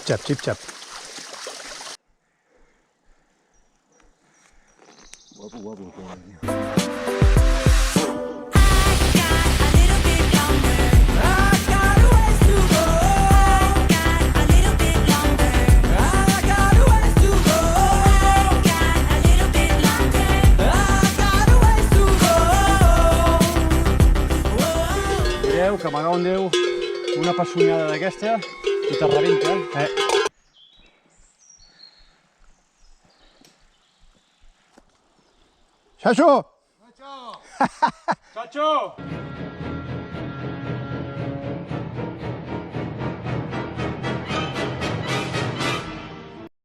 Chip-chap, chip-chap. Guapo, guapo. Mireu que m'agrada un Déu, una peçonada d'aquesta i te rebenta, eh? Xaxo! Xaxo!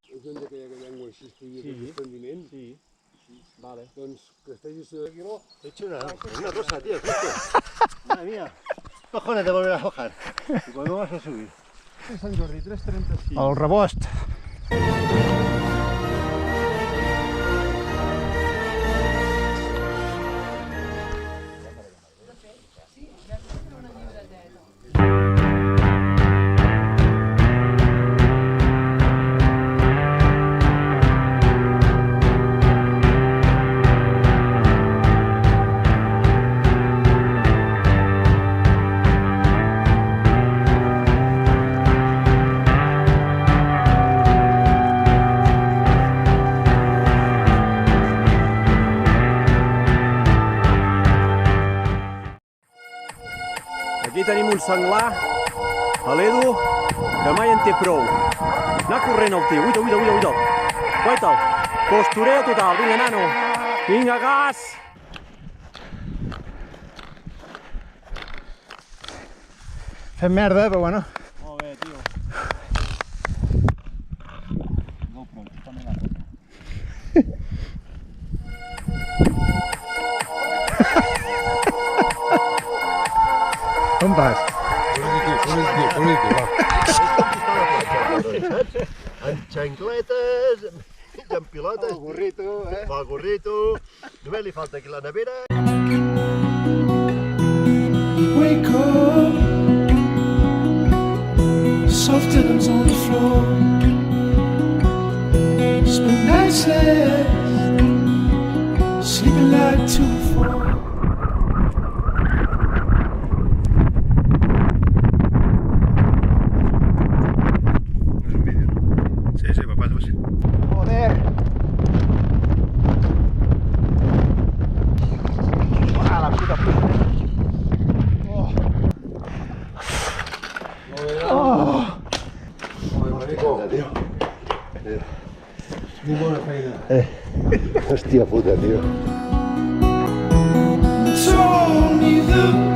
És un que hi ha llengua així, que desprendiment. Sí. Vale. Doncs que estiguis aquí, no? He hecho una rosa, tío, justo. Madre mía. Cojones de volver a bajar. ¿Y cuándo vas a subir? Sant Jordi, 3.35. El rebost. Aquí tenim un senglar, a l'Edu, que mai en té prou. Anar corrent el tio, uita. Guaita'l, postureo total, vinga nano, vinga gas! Fem merda, però bueno. Molt bé, tio. On vas? Polític, va. Amb xancletes, amb pilotes. El gorrito, eh? Va, el gorrito. Només li falta aquí la nevera. Wake up, soft atoms on the floor. Spend nights left, sleeping like 2 or 4. Sí, papá, tú sí. Joder! Ah, la puta puta. Muy bona feina. Hòstia puta, tio. Told me the